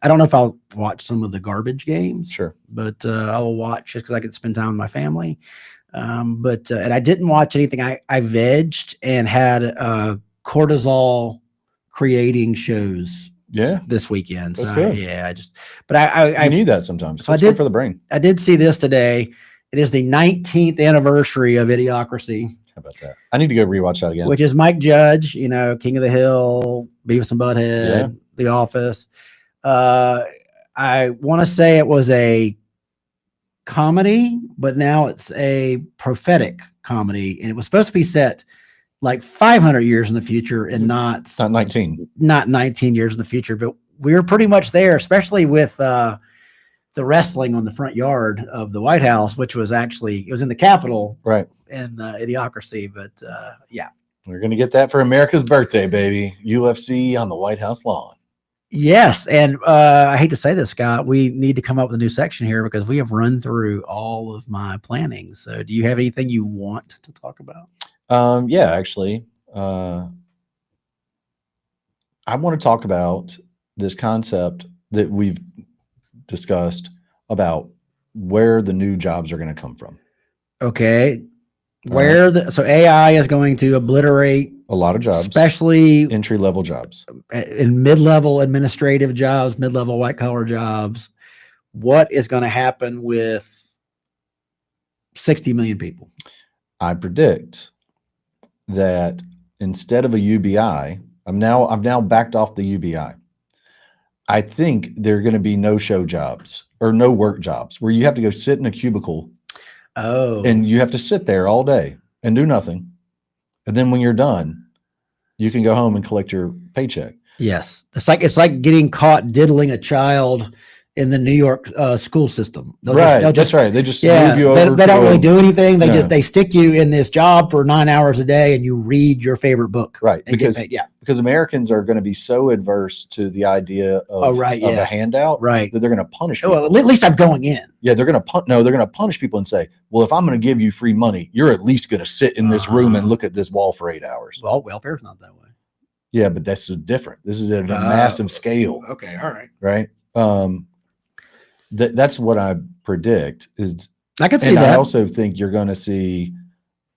don't know if I'll watch some of the garbage games, Sure, but I'll watch just because I can spend time with my family. And I didn't watch anything. I vegged and had cortisol creating shows. Yeah, this weekend. That's so good. I need that sometimes. So it's good for the brain. I did see this today. It is the 19th anniversary of Idiocracy. How about that? I need to go rewatch that again. Which is Mike Judge, King of the Hill, Beavis and Butthead, Yeah. The Office. I want to say it was a comedy, but now it's a prophetic comedy, and it was supposed to be set like 500 years in the future and not 19 years in the future, but we're pretty much there, especially with the wrestling on the front yard of the White House, which was it was in the Capitol, right? And Idiocracy, but yeah, we're gonna get that for America's birthday, baby. UFC on the White House lawn. Yes, and I hate to say this, Scott, we need to come up with a new section here because we have run through all of my planning. So, do you have anything you want to talk about? Yeah, actually, I want to talk about this concept that we've discussed about where the new jobs are going to come from. Okay. So AI is going to obliterate a lot of jobs, especially entry-level jobs, in mid-level administrative jobs, mid-level white-collar jobs. What is going to happen with 60 million people? I predict that instead of a UBI, I've now backed off the UBI. I think there are going to be no-show jobs or no work jobs where you have to go sit in a cubicle. Oh, and you have to sit there all day and do nothing. And then when you're done, you can go home and collect your paycheck. Yes. It's like getting caught diddling a child in the New York school system. That's right. They just move you over. They don't really do anything. They stick you in this job for 9 hours a day and you read your favorite book. Right. Because Americans are going to be so adverse to the idea of a handout that they're going to punish people. Well, at least I'm going in. Yeah, they're going to punish people and say, well, if I'm going to give you free money, you're at least going to sit in this room and look at this wall for 8 hours. Well, welfare's not that way. Yeah, but that's different. This is at a massive scale. Okay. All right. Right. That's what I predict is. I can see that. I also think you're going to see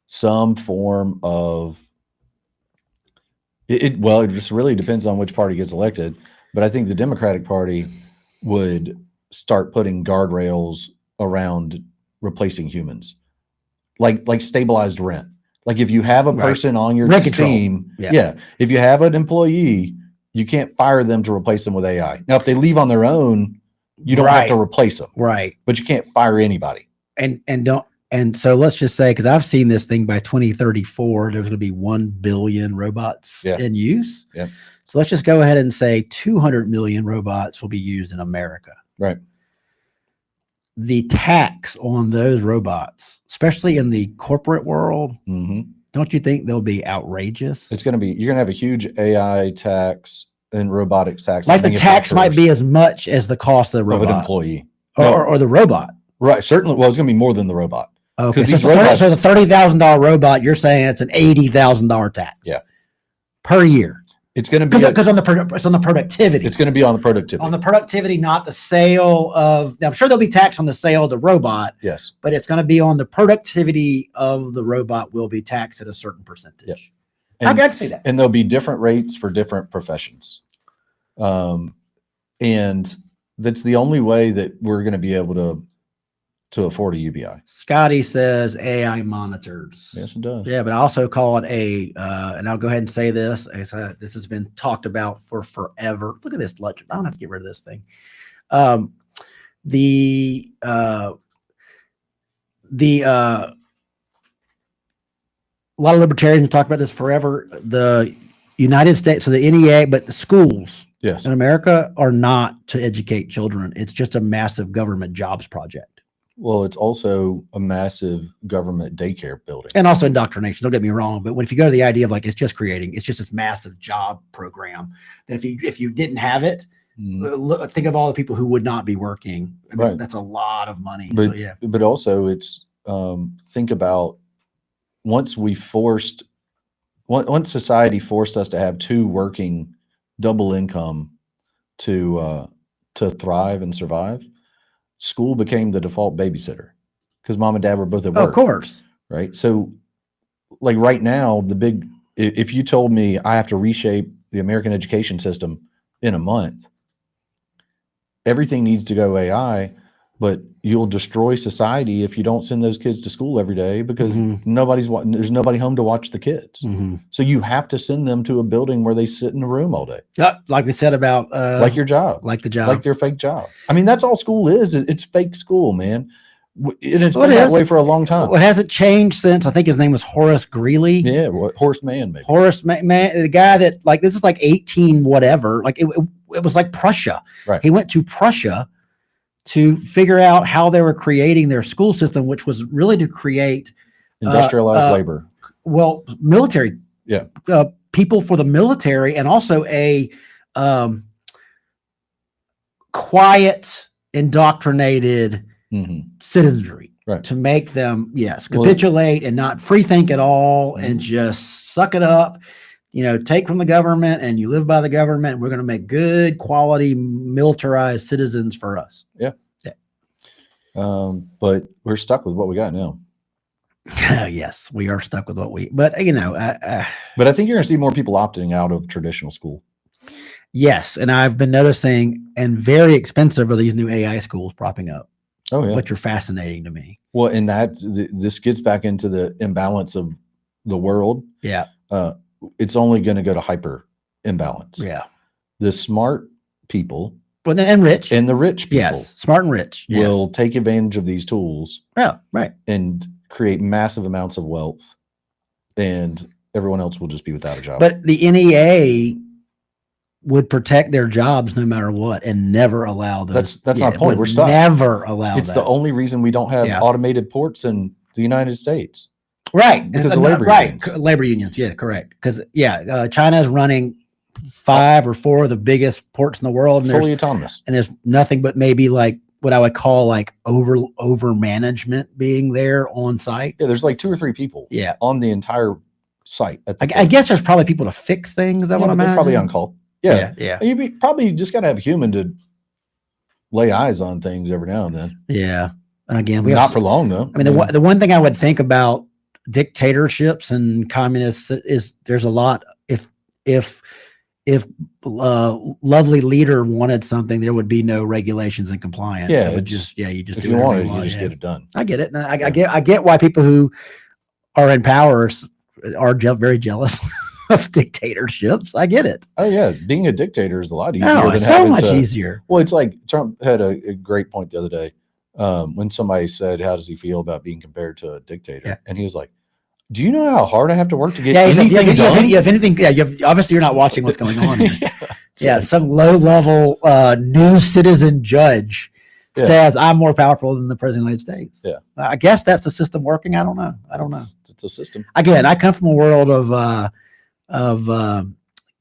some form of it. Well, it just really depends on which party gets elected. But I think the Democratic Party would start putting guardrails around replacing humans, like stabilized rent. Like if you have a person on your team, if you have an employee, you can't fire them to replace them with AI. Now, if they leave on their own, you don't have to replace them, right? But you can't fire anybody. And so let's just say, because I've seen this thing by 2034, there's going to be 1 billion robots in use. Yeah. So let's just go ahead and say 200 million robots will be used in America. Right. The tax on those robots, especially in the corporate world, don't you think they'll be outrageous? You're going to have a huge AI tax and robotics tax. Like the tax might be as much as the cost of the of an robot employee. or the robot. Right. Certainly. Well, it's going to be more than the robot. Okay. These So robots- the $30,000 robot, you're saying it's an $80,000 tax. Yeah. Per year. It's going to be Because it's on the productivity. it's going to be on the productivity. On the productivity, not the sale of. Now, I'm sure there'll be tax on the sale of the robot, Yes. but it's going to be on the productivity of the robot will be taxed at a certain percentage. Yep. I And, can see that. and there'll be different rates for different professions. And that's the only way that we're going to be able to afford a UBI. Scotty says AI monitors. Yes, it does. Yeah, but I also call it and I'll go ahead and say this. This has been talked about for forever. Look at this lecture. I don't have to get rid of this thing. A lot of libertarians have talked about this forever. The United States, so the NEA, but the schools Yes. in America are not to educate children. It's just a massive government jobs project. Well, it's also a massive government daycare building. And also indoctrination. Don't get me wrong, but if you go to the idea of like it's just this massive job program, that if you didn't have it, think of all the people who would not be working. I mean, Right. That's a lot of money. But So yeah, but also it's think about once society forced us to have two working double income to thrive and survive, school became the default babysitter because mom and dad were both at work. of course. Right. So like right now, if you told me I have to reshape the American education system in a month, everything needs to go AI, but you'll destroy society if you don't send those kids to school every day because there's nobody home to watch the kids. So you have to send them to a building where they sit in a room all day. Like we said about Like your job. like the job. Like their fake job. I mean, that's all school is. It's fake school, man. And it's Well, been it that is. way for a long time. Well, it hasn't changed since I think his name was Horace Greeley. Yeah, Horse Man, maybe. Horace man, the guy that like this is like 18 whatever. Like it was like Prussia. Right. He went to Prussia to figure out how they were creating their school system, which was really to create Industrialized labor. well military. Yeah. People for the military and also a quiet, indoctrinated citizenry. Right. To make them, yes, Well, capitulate and not free think at all and just suck it up, take from the government and you live by the government. And we're going to make good quality militarized citizens for us. But we're stuck with what we got now. Yes, we are stuck with but But I think you're going to see more people opting out of traditional school. yes. And I've been noticing and very expensive are these new AI schools popping up, Oh yeah. which are fascinating to me. Well, and this gets back into the imbalance of the world. Yeah. It's only going to go to hyper imbalance. Yeah. The smart people But and rich. and the rich people yes. Smart and rich. Yes. will take advantage of these tools Yeah. Right. and create massive amounts of wealth, and everyone else will just be without a job. But the NEA would protect their jobs no matter what and never allow those. That's my point. would We're stuck. Never allow It's that. the only reason we don't have Yeah. automated ports in the United States. right. because of labor right. unions. Labor unions. Yeah, correct. Because China is running 5 or 4 of the biggest ports in the world. And Fully autonomous. there's nothing but maybe like what I would call like over management being there on site. Yeah, there's like 2 or 3 people Yeah. on the entire site. At the I guess there's probably people to fix things. I yeah, want to but they're imagine. probably on call. Yeah. Yeah. You probably just got to have a human to lay eyes on things every now and then. Yeah. And again, we Not have for long though. I mean, the one thing I would think about dictatorships and communists is there's a lot. If lovely leader wanted something, there would be no regulations and compliance. Yeah, It would it's- you just if do you whatever want it, you want, just yeah. get it done. I get it. And I get why people who are in power are very jealous of dictatorships. I get it. Oh yeah, being a dictator is a lot easier No, than it's so having much to, easier. Well, it's like Trump had a great point the other day when somebody said, "How does he feel about being compared to a dictator?" Yeah. And he was like, "Do you know how hard I have to work to get Yeah, anything done?" if anything, obviously you're not watching what's going on. Here. Yeah, Some low-level new citizen judge Yeah. says I'm more powerful than the president of the United States. Yeah. I guess that's the system working. I don't know. It's a system. Again, I come from a world of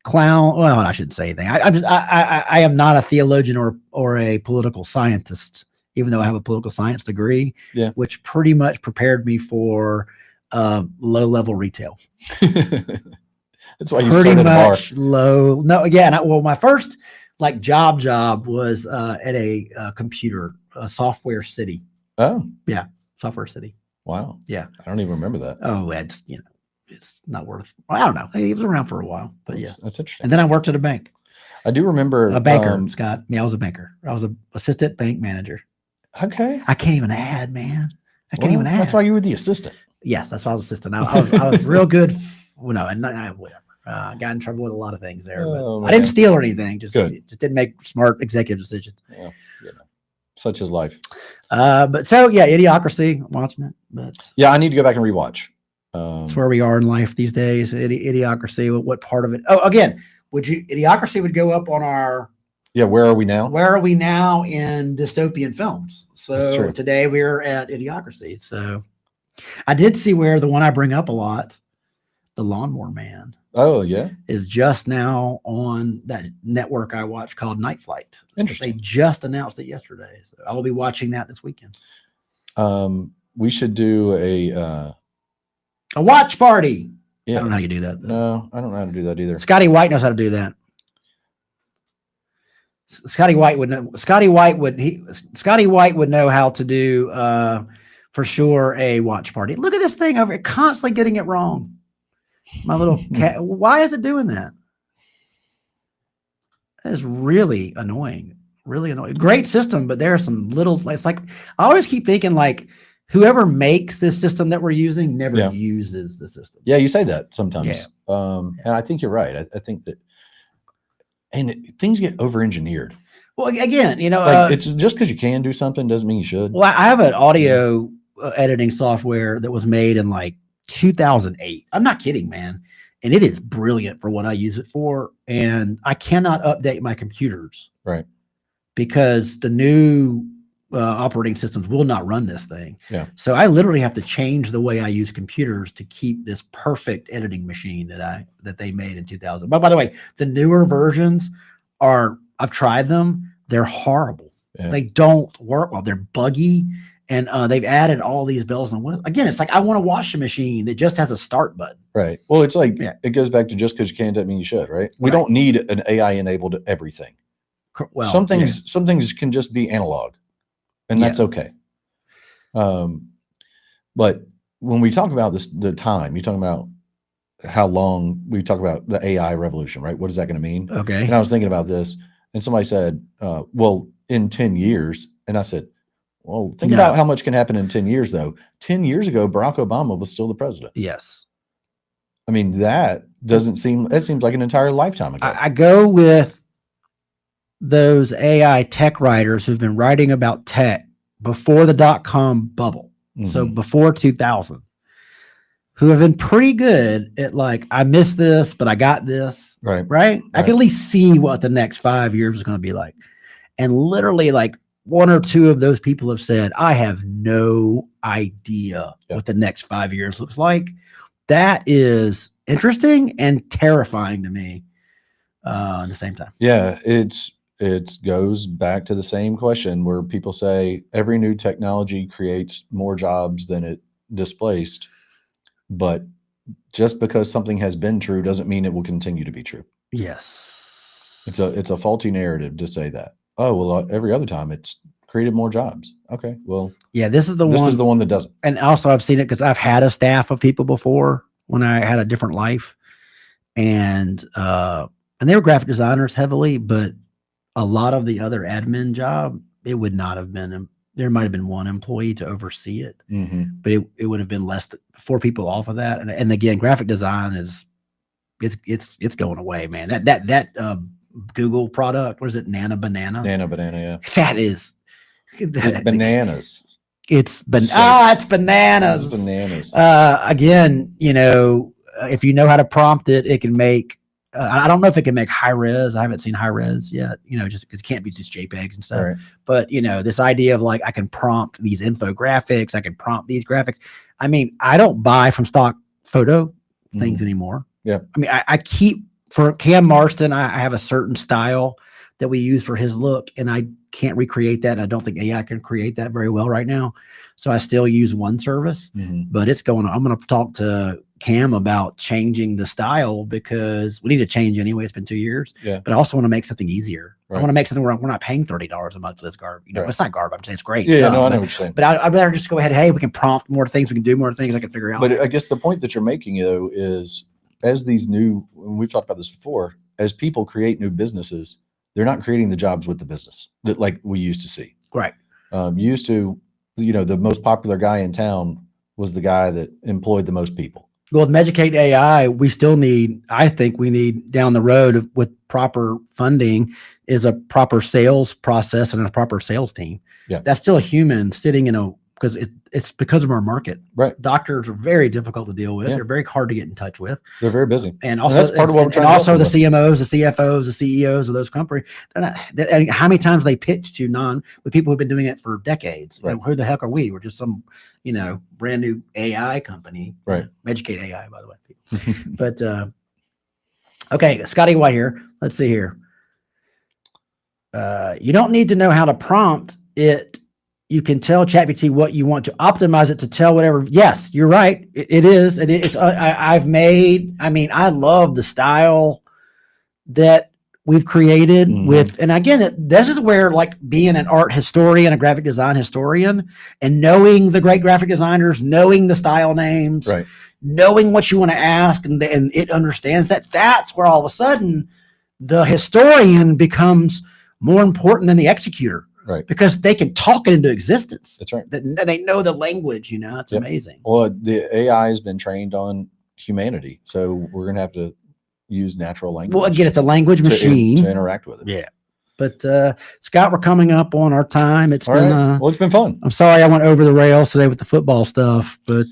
clown. Well, I shouldn't say anything. I am not a theologian or a political scientist, even though I have a political science degree, which pretty much prepared me for low level retail. That's why you pretty started much a bar. low. No, yeah. Well, my first like job was at a computer software city. Oh, yeah, software city. Wow. Yeah, I don't even remember that. Oh, it's it's not worth. I don't know. He was around for a while, but That's interesting. And then I worked at a bank. I do remember A banker, Scott. Yeah, I was a banker. I was an assistant bank manager. Okay. I can't even add, man. I can't even add. That's why you were the assistant. Yes, that's why I was assistant. I was real good. Well, no, and whatever. Got in trouble with a lot of things there, but I didn't steal or anything. Just didn't make smart executive decisions. Yeah, such is life. But so yeah, Idiocracy. I'm watching it, but yeah, I need to go back and rewatch. That's where we are in life these days. Idiocracy. What part of it? Oh, again, Idiocracy would go up on our. Yeah, where are we now? Where are we now in dystopian films? That's So true. today we're at Idiocracy. So I did see where the one I bring up a lot, The Lawnmower Man. Oh yeah, is just now on that network I watch called Night Flight. Interesting. They just announced it yesterday, so I will be watching that this weekend. We should do a watch party. Yeah, I don't know how you do that, though. No, I don't know how to do that either. Scotty White knows how to do that. Scotty White would know. Scotty White would know how to do for sure a watch party. Look at this thing over here, constantly getting it wrong. My little cat. Why is it doing that? That is really annoying. Really annoying. Great system, but there are some little. It's like I always keep thinking like whoever makes this system that we're using never uses the system. Yeah, you say that sometimes. Yeah. And I think you're right. I think that, and things get over-engineered. Well, again, like it's just because you can do something doesn't mean you should. Well, I have an audio editing software that was made in like 2008. I'm not kidding, man. And it is brilliant for what I use it for. And I cannot update my computers. Right. Because the new operating systems will not run this thing. Yeah. So I literally have to change the way I use computers to keep this perfect editing machine that they made in 2000. But by the way, the newer versions I've tried them. They're horrible. Yeah. They don't work well. They're buggy. And they've added all these bells and whistles. Again, it's like I want a washing machine that just has a start button. Right. Well, it's like it goes back to just because you can doesn't mean you should, right? We don't need an AI enabled everything. Well, some things can just be analog, and that's okay. But when we talk about the time, you're talking about how long we talk about the AI revolution, right? What is that going to mean? Okay. And I was thinking about this, and somebody said, well, in 10 years, and I said, well, think about how much can happen in 10 years, though. 10 years ago, Barack Obama was still the president. Yes. I mean, that seems like an entire lifetime ago. I go with those AI tech writers who've been writing about tech before the .com bubble. Mm-hmm. So before 2000, who have been pretty good at like, I missed this, but I got this. Right. I can at least see what the next 5 years is going to be like. And literally like, one or two of those people have said, I have no idea what the next 5 years looks like. That is interesting and terrifying to me at the same time. Yeah, it goes back to the same question where people say every new technology creates more jobs than it displaced. But just because something has been true doesn't mean it will continue to be true. Yes. It's a faulty narrative to say that. Oh, well, every other time it's created more jobs. Okay, well. Yeah, this is the one that doesn't. And also I've seen it because I've had a staff of people before when I had a different life. And they were graphic designers heavily, but a lot of the other admin job, it would not have been, there might have been one employee to oversee it, but it would have been less than 4 people off of that. And again, graphic design it's going away, man. That Google product, what is it? Nana Banana, yeah. That is it's bananas. It's bananas. It's bananas. Again, if you know how to prompt it, it can make. I don't know if it can make high res. I haven't seen high res yet. Just because it can't be just JPEGs and stuff. Right. But this idea of like I can prompt these infographics, I can prompt these graphics. I mean, I don't buy from stock photo things anymore. Yeah. I mean, I keep for Cam Marston, I have a certain style that we use for his look, and I can't recreate that. And I don't think AI can create that very well right now. So I still use one service, but it's going on. I'm going to talk to Cam about changing the style because we need to change anyway. It's been 2 years, but I also want to make something easier. I want to make something where we're not paying $30 a month for this garb. You know, it's not garb. I'm saying it's great. Yeah, no, I know what you're saying. But I'd rather just go ahead. Hey, we can prompt more things. We can do more things. I can figure out. But I guess the point that you're making though is as these new, and we've talked about this before, as people create new businesses, they're not creating the jobs with the business that like we used to see. Right. Used to, the most popular guy in town was the guy that employed the most people. Well, with Educate AI, we still need, I think we need down the road with proper funding is a proper sales process and a proper sales team. Yeah. That's still a human sitting in a, because it's because of our market. Right. Doctors are very difficult to deal with. Yeah. They're very hard to get in touch with. They're very busy. And also, that's part of what we're trying and to also the help CMOs, the CFOs, the CEOs of those companies. They're not. And how many times they pitch to with people who've been doing it for decades? Right. You know, who the heck are we? We're just some, brand new AI company. Right. Educate AI, by the way. But okay, Scotty White here. Let's see here. You don't need to know how to prompt it. You can tell ChatGPT what you want to optimize it to tell whatever. Yes, you're right. It is. I love the style that we've created with, and again, this is where like being an art historian, a graphic design historian, and knowing the great graphic designers, knowing the style names, right, knowing what you want to ask, and it understands that. That's where all of a sudden the historian becomes more important than the executor. Right. Because they can talk it into existence. That's right. They know the language, it's amazing. Well, the AI has been trained on humanity. So we're going to have to use natural language. Well, again, it's a language machine. To interact with it. Yeah. But Scott, we're coming up on our time. It's been it's been fun. I'm sorry I went over the rails today with the football stuff, but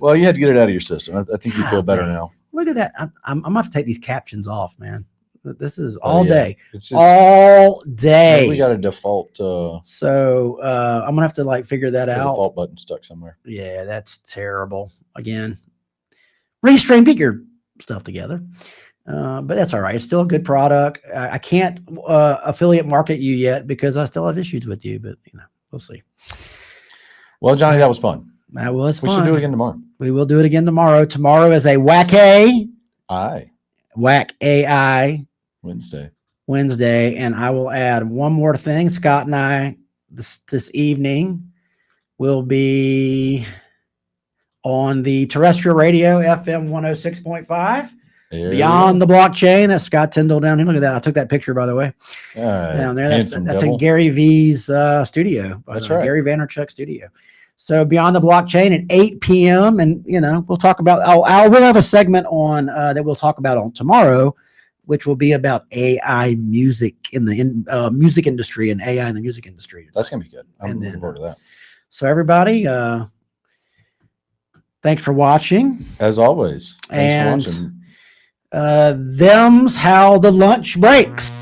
well, you had to get it out of your system. I think you feel better now. Look at that. I'm gonna have to take these captions off, man. This is all day. It's all day. We got a default. So I'm gonna have to figure that out. Default button stuck somewhere. Yeah, that's terrible. Again, restream, get your stuff together. But that's all right. It's still a good product. I can't affiliate market you yet because I still have issues with you. But we'll see. Well, Johnny, that was fun. That was fun. We should do it again tomorrow. We will do it again tomorrow. Tomorrow is a Y2K. Whack AI Wednesday, and I will add one more thing. Scott and I this evening will be on the terrestrial radio FM 106.5 Beyond the Blockchain. That's Scott Tyndall down here. Look at that. I took that picture, by the way. Down there. That's in Gary V's studio. That's right. Gary Vaynerchuk studio. So Beyond the Blockchain at 8 p.m. And, we'll talk about, we'll have a segment on that we'll talk about on tomorrow, which will be about AI music in the music industry and AI in the music industry. That's going to be good. I'm looking forward to that. So everybody, thanks for watching. As always. Thanks for watching. Them's how the lunch breaks.